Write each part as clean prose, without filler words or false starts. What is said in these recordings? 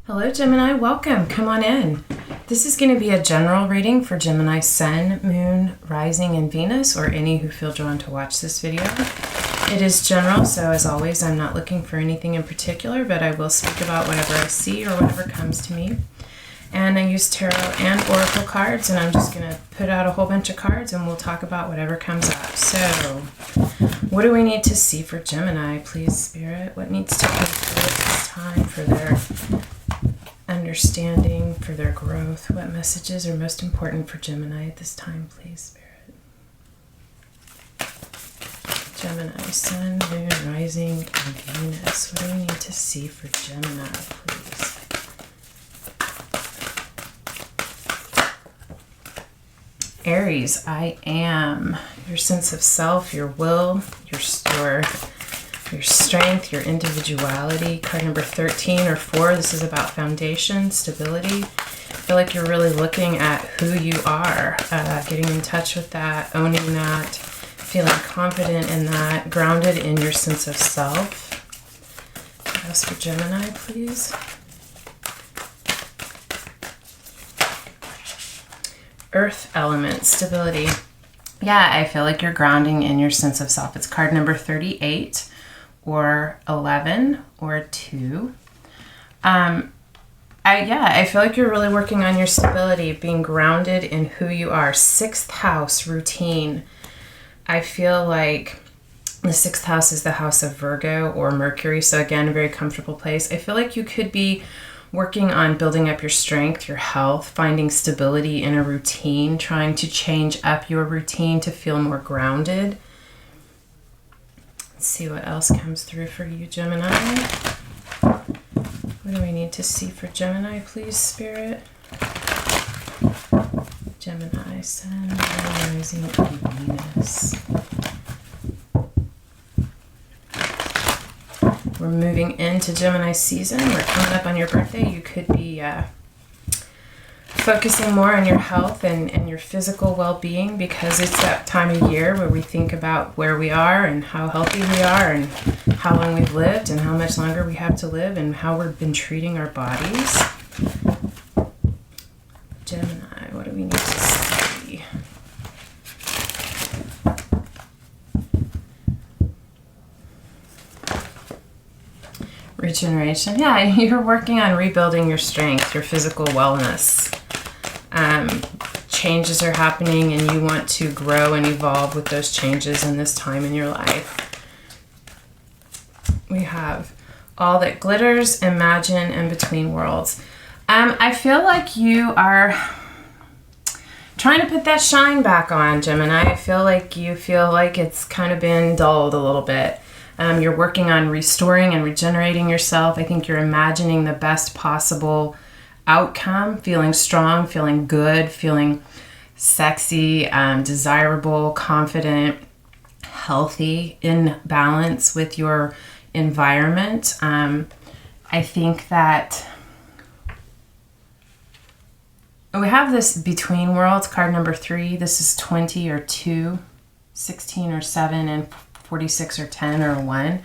Hello Gemini, welcome, come on in. This is going to be a general reading for Gemini Sun, Moon, Rising, and Venus, or any who feel drawn to watch this video. It is general, so as always, I'm not looking for anything in particular, but I will speak about whatever I see or whatever comes to me. And I use tarot and oracle cards, and I'm just going to put out a whole bunch of cards and we'll talk about whatever comes up. So, what do we need to see for Gemini, please, Spirit? What needs to come through at this time for their understanding, for their growth? What messages are most important for Gemini at this time, please, Spirit? Gemini, Sun, Moon, Rising, and Venus. What do we need to see for Gemini, please? Aries, I am. Your sense of self, your will, your strength, your individuality. Card number 13 or 4. This is about foundation, stability. I feel like you're really looking at who you are, getting in touch with that, owning that, feeling confident in that, grounded in your sense of self. What else for Gemini, please? Earth element, stability. Yeah, I feel like you're grounding in your sense of self. It's card number 38 or 11 or 2. I feel like you're really working on your stability, being grounded in who you are. 6th house, routine. I feel like the 6th house is the house of Virgo or Mercury. So again, a very comfortable place. I feel like you could be working on building up your strength, your health, finding stability in a routine, trying to change up your routine to feel more grounded. Let's see what else comes through for you, Gemini. What do we need to see for Gemini, please, Spirit? Gemini, Sun, Rising, and Venus. We're moving into Gemini season. We're coming up on your birthday. You could be focusing more on your health and your physical well-being, because it's that time of year where we think about where we are and how healthy we are and how long we've lived and how much longer we have to live and how we've been treating our bodies. Gemini, what do we need to see? Regeneration. Yeah, you're working on rebuilding your strength, your physical wellness. Changes are happening and you want to grow and evolve with those changes in this time in your life. We have all that glitters, imagine, and between worlds. I feel like you are trying to put that shine back on, Gemini. I feel like you feel like it's kind of been dulled a little bit. You're working on restoring and regenerating yourself. I think you're imagining the best possible outcome, feeling strong, feeling good, feeling sexy, desirable, confident, healthy, in balance with your environment. I think that we have this between worlds, card number 3. This is 20 or 2, 16 or 7, and 46 or 10 or 1.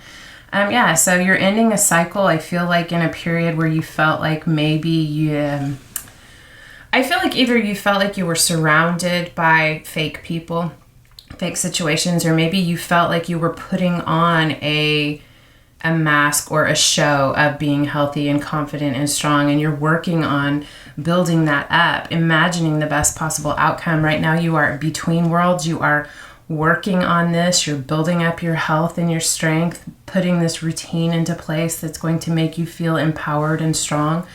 So you're ending a cycle. I feel like in a period where you felt like maybe I feel like either you felt like you were surrounded by fake people, fake situations, or maybe you felt like you were putting on a mask or a show of being healthy and confident and strong, and you're working on building that up, imagining the best possible outcome. Right now you are between worlds. You are working on this. You're building up your health and your strength, putting this routine into place that's going to make you feel empowered and strong.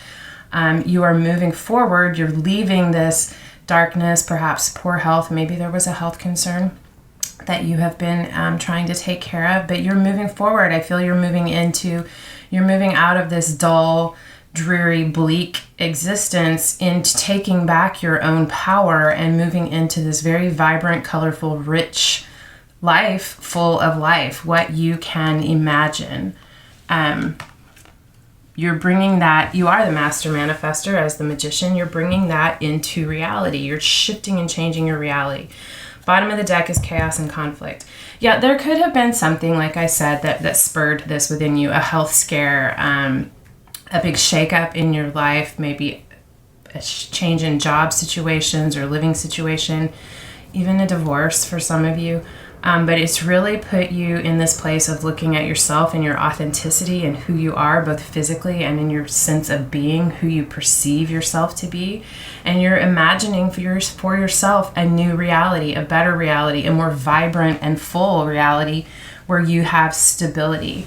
You are moving forward. You're leaving this darkness, perhaps poor health. Maybe there was a health concern that you have been trying to take care of, but you're moving forward. I feel you're moving out of this dull, dreary, bleak existence into taking back your own power and moving into this very vibrant, colorful, rich life, full of life, what you can imagine. You're bringing that, you are the master manifester as the magician, you're bringing that into reality. You're shifting and changing your reality. Bottom of the deck is chaos and conflict. Yeah, there could have been something, like I said, that spurred this within you, a health scare, a big shakeup in your life, maybe a change in job situations or living situation, even a divorce for some of you. But it's really put you in this place of looking at yourself and your authenticity and who you are, both physically and in your sense of being, who you perceive yourself to be. And you're imagining for yourself a new reality, a better reality, a more vibrant and full reality where you have stability.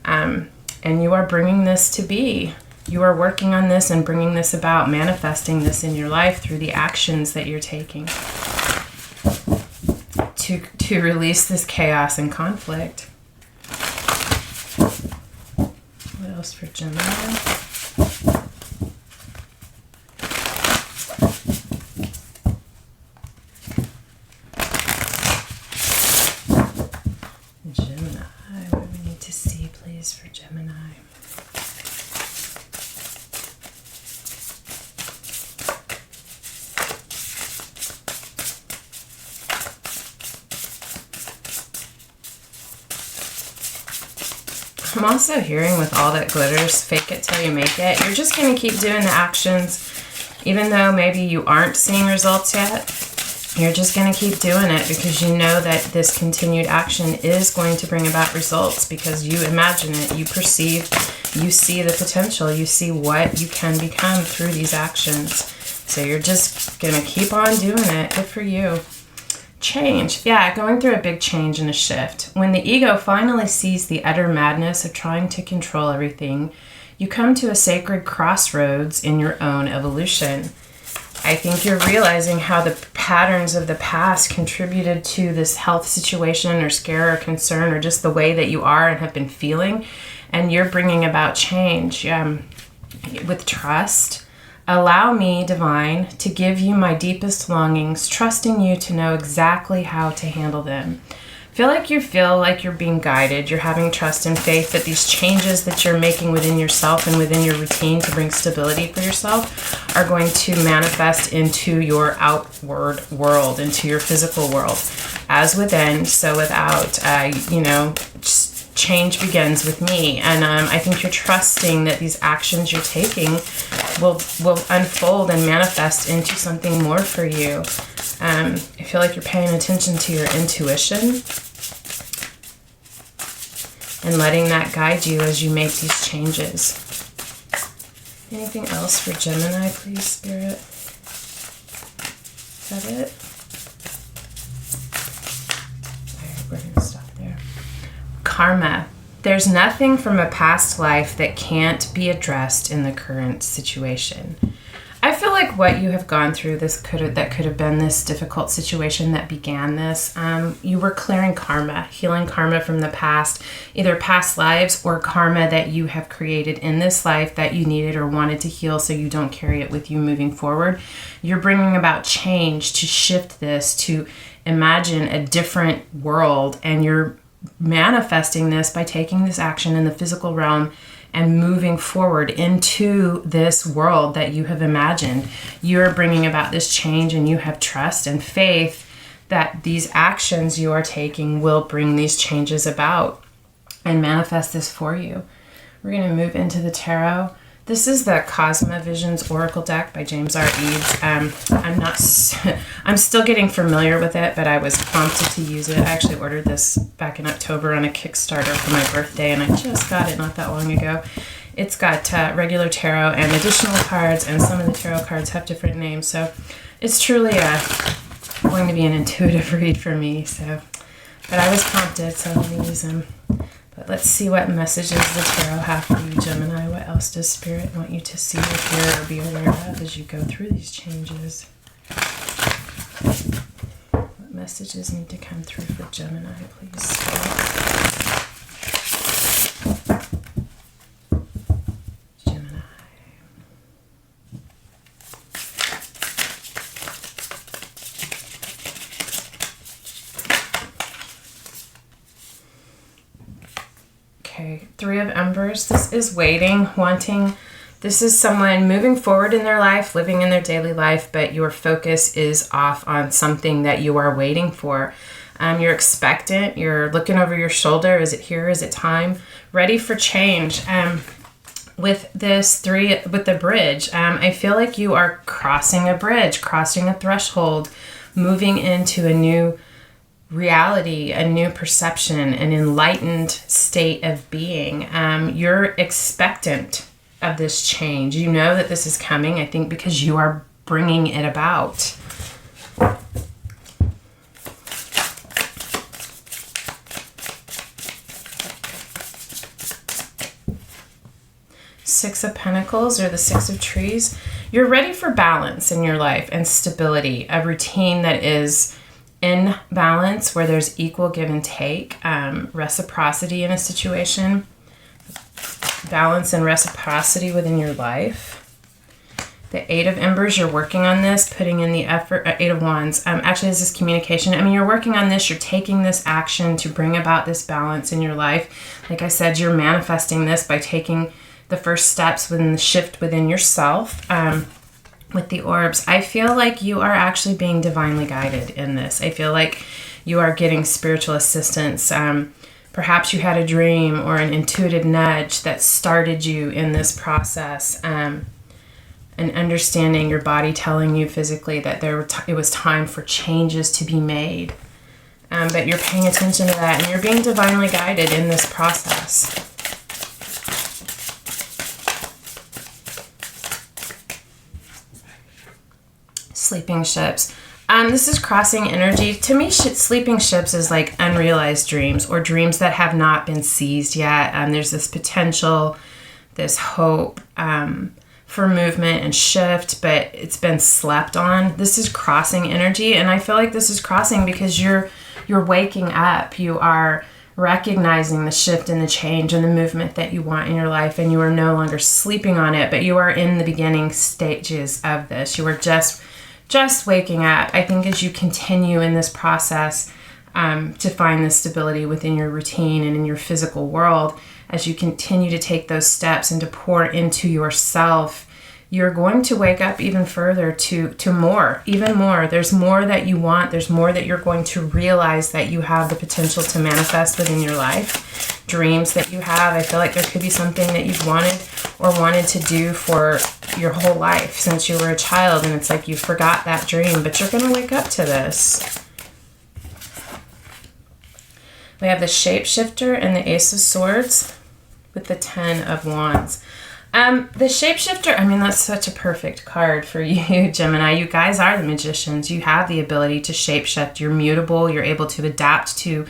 And you are bringing this to be. You are working on this and bringing this about, manifesting this in your life through the actions that you're taking to release this chaos and conflict. What else for Gemini? Gemini, what do we need to see, please, for Gemini? I'm also hearing with all that glitters, fake it till you make it. You're just going to keep doing the actions, even though maybe you aren't seeing results yet. You're just going to keep doing it because you know that this continued action is going to bring about results because you imagine it, you perceive, you see the potential, you see what you can become through these actions. So you're just going to keep on doing it. Good for you. Change. Yeah, going through a big change and a shift. When the ego finally sees the utter madness of trying to control everything, you come to a sacred crossroads in your own evolution. I think you're realizing how the patterns of the past contributed to this health situation or scare or concern or just the way that you are and have been feeling. And you're bringing about change with trust. Allow me, Divine, to give you my deepest longings, trusting you to know exactly how to handle them. Feel like you're being guided. You're having trust and faith that these changes that you're making within yourself and within your routine to bring stability for yourself are going to manifest into your outward world, into your physical world. As within, so without, change begins with me. And I think you're trusting that these actions you're taking will unfold and manifest into something more for you. I feel like you're paying attention to your intuition and letting that guide you as you make these changes. Anything else for Gemini, please, Spirit? Is that it? All right, we're going to stop there. Karma. There's nothing from a past life that can't be addressed in the current situation. I feel like what you have gone through, that could have been this difficult situation that began this. You were clearing karma, healing karma from the past, either past lives or karma that you have created in this life that you needed or wanted to heal so you don't carry it with you moving forward. You're bringing about change to shift this, to imagine a different world, and you're manifesting this by taking this action in the physical realm and moving forward into this world that you have imagined. You're bringing about this change, and you have trust and faith that these actions you are taking will bring these changes about and manifest this for you. We're going to move into the tarot. This is the Cosma Visions Oracle deck by James R. Eads. I'm still getting familiar with it, but I was prompted to use it. I actually ordered this back in October on a Kickstarter for my birthday, and I just got it not that long ago. It's got regular tarot and additional cards, and some of the tarot cards have different names. So it's truly going to be an intuitive read for me. But I was prompted, so I'm going to use them. But let's see what messages the tarot have for you, Gemini. What else does Spirit want you to see or hear or be aware of as you go through these changes? What messages need to come through for Gemini, please, Spirit? Gemini. Okay, Three of Embers. This is waiting, wanting. This is someone moving forward in their life, living in their daily life, but your focus is off on something that you are waiting for. You're expectant. You're looking over your shoulder. Is it here? Is it time? Ready for change. with this 3, with the bridge, I feel like you are crossing a bridge, crossing a threshold, moving into a new reality, a new perception, an enlightened state of being. You're expectant of this change. You know that this is coming, I think, because you are bringing it about. Six of Pentacles, or the Six of Trees. You're ready for balance in your life and stability, a routine that is in balance, where there's equal give and take, reciprocity in a situation, balance and reciprocity within your life. The Eight of Embers, you're working on this, putting in the effort. Eight of Wands, actually this is communication. I mean, you're working on this, you're taking this action to bring about this balance in your life. Like I said, you're manifesting this by taking the first steps within the shift within yourself. With the orbs, I feel like you are actually being divinely guided in this. I feel like you are getting spiritual assistance. Perhaps you had a dream or an intuitive nudge that started you in this process. And understanding your body telling you physically that it was time for changes to be made. But you're paying attention to that, and you're being divinely guided in this process. Sleeping ships. This is crossing energy. To me, sleeping ships is like unrealized dreams, or dreams that have not been seized yet. There's this potential, this hope for movement and shift, but it's been slept on. This is crossing energy, and I feel like this is crossing because you're waking up. You are recognizing the shift and the change and the movement that you want in your life, and you are no longer sleeping on it, but you are in the beginning stages of this. You are just waking up. I think as you continue in this process to find the stability within your routine and in your physical world, as you continue to take those steps and to pour into yourself, you're going to wake up even further to more, even more. There's more that you want. There's more that you're going to realize that you have the potential to manifest within your life. Dreams that you have. I feel like there could be something that you've wanted to do for your whole life since you were a child, and it's like you forgot that dream, but you're going to wake up to this. We have the Shapeshifter and the Ace of Swords with the Ten of Wands. The Shapeshifter, I mean, that's such a perfect card for you, Gemini. You guys are the magicians. You have the ability to shapeshift. You're mutable. You're able to adapt to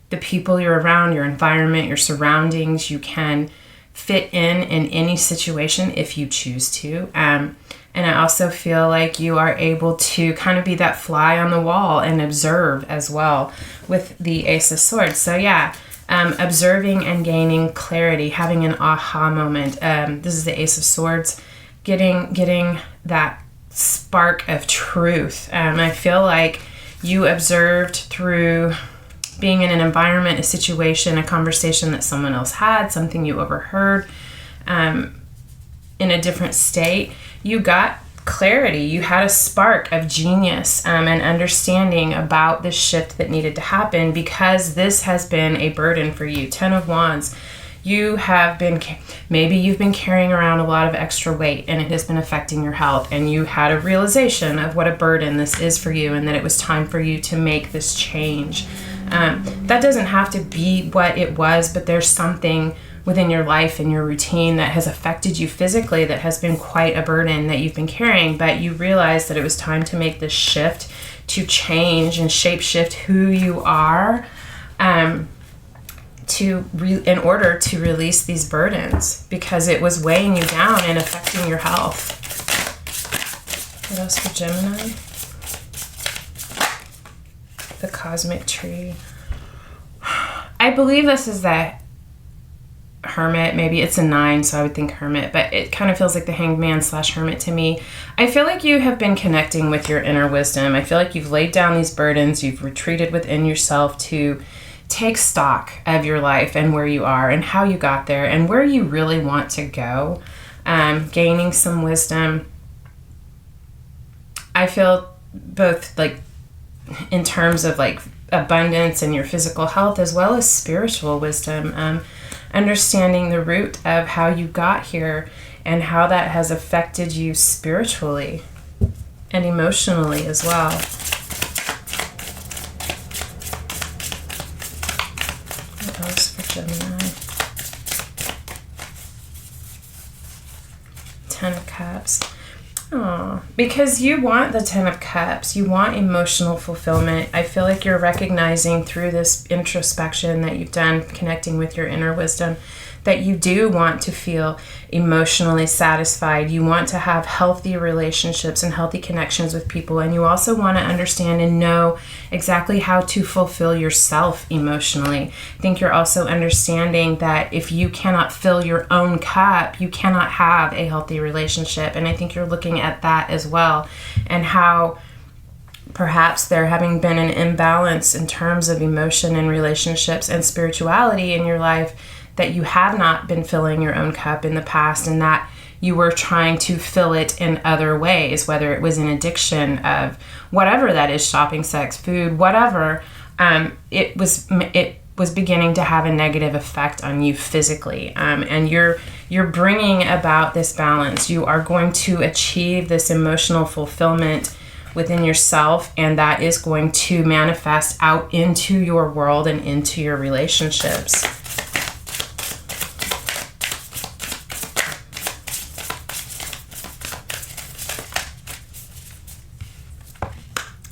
the people you're around, your environment, your surroundings. You can fit in any situation if you choose to. And I also feel like you are able to kind of be that fly on the wall and observe as well with the Ace of Swords. So yeah, observing and gaining clarity, having an aha moment. This is the Ace of Swords, getting that spark of truth. I feel like you observed through being in an environment, a situation, a conversation that someone else had, something you overheard in a different state. You got clarity. You had a spark of genius and understanding about the shift that needed to happen, because this has been a burden for you. Ten of Wands. You have been, maybe you've been carrying around a lot of extra weight and it has been affecting your health, and you had a realization of what a burden this is for you and that it was time for you to make this change. That doesn't have to be what it was, but there's something within your life and your routine that has affected you physically that has been quite a burden that you've been carrying, but you realized that it was time to make this shift, to change and shapeshift who you are in order to release these burdens, because it was weighing you down and affecting your health. What else for Gemini? The Cosmic Tree. I believe this is the Hermit. Maybe it's a 9, so I would think Hermit, but it kind of feels like the Hanged Man / Hermit to me. I feel like you have been connecting with your inner wisdom. I feel like you've laid down these burdens. You've retreated within yourself to take stock of your life and where you are and how you got there and where you really want to go. Gaining some wisdom. I feel both like in terms of like abundance and your physical health, as well as spiritual wisdom. Understanding the root of how you got here and how that has affected you spiritually and emotionally as well. What else for Gemini? 10 of Cups. Oh, because you want the 10 of Cups. You want emotional fulfillment. I feel like you're recognizing through this introspection that you've done, connecting with your inner wisdom, that you do want to feel emotionally satisfied. You want to have healthy relationships and healthy connections with people. And you also want to understand and know exactly how to fulfill yourself emotionally. I think you're also understanding that if you cannot fill your own cup, you cannot have a healthy relationship. And I think you're looking at that as well, and how perhaps there having been an imbalance in terms of emotion and relationships and spirituality in your life, that you have not been filling your own cup in the past, and that you were trying to fill it in other ways, whether it was an addiction of whatever that is, shopping, sex, food, whatever. It was beginning to have a negative effect on you physically, and you're bringing about this balance. You are going to achieve this emotional fulfillment within yourself, and that is going to manifest out into your world and into your relationships.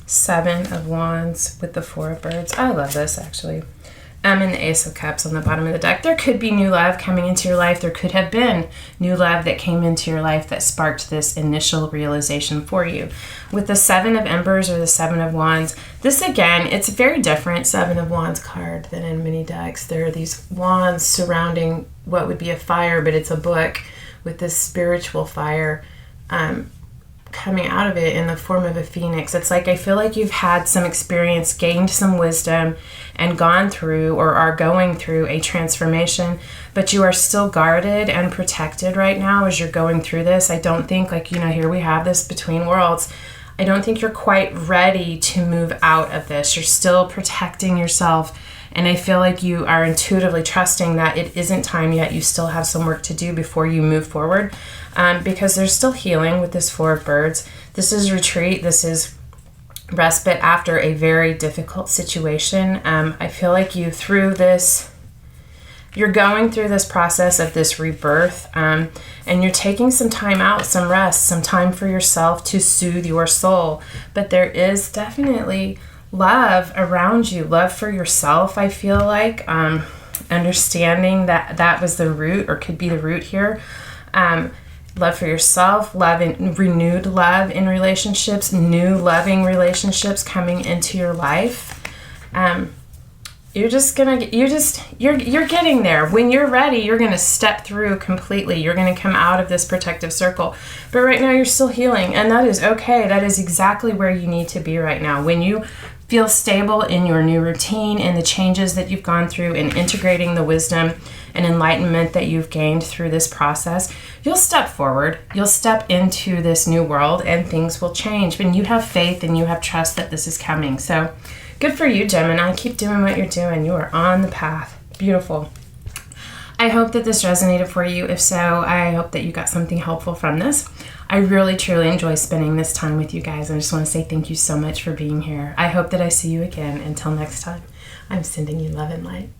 Seven of Wands with the Four of Birds. I love this, actually. And the Ace of Cups on the bottom of the deck. There could be new love coming into your life. There could have been new love that came into your life that sparked this initial realization for you. With the Seven of Embers or the Seven of Wands, this again, it's a very different Seven of Wands card than in many decks. There are these wands surrounding what would be a fire, but it's a book with this spiritual fire coming out of it in the form of a phoenix. It's like, I feel like you've had some experience, gained some wisdom, and gone through or are going through a transformation, but you are still guarded and protected right now as you're going through this. I don't think, like, here we have this between worlds. I don't think you're quite ready to move out of this. You're still protecting yourself, and I feel like you are intuitively trusting that it isn't time yet. You still have some work to do before you move forward, because there's still healing with this Four of Birds. This is retreat. This is respite after a very difficult situation. I feel like you're going through this process of this rebirth, and you're taking some time out, some rest, some time for yourself to soothe your soul. But there is definitely love around you, love for yourself. I feel like understanding that was the root, or could be the root here. Love for yourself, love and renewed love in relationships, new loving relationships coming into your life. You're getting there. When you're ready, you're going to step through completely. You're going to come out of this protective circle. But right now you're still healing, and that is okay. That is exactly where you need to be right now. When you feel stable in your new routine and the changes that you've gone through and integrating the wisdom and enlightenment that you've gained through this process, you'll step forward. You'll step into this new world, and things will change. But you have faith and you have trust that this is coming. So good for you, Gemini. Keep doing what you're doing. You are on the path. Beautiful. I hope that this resonated for you. If so, I hope that you got something helpful from this. I really, truly enjoy spending this time with you guys. I just want to say thank you so much for being here. I hope that I see you again. Until next time, I'm sending you love and light.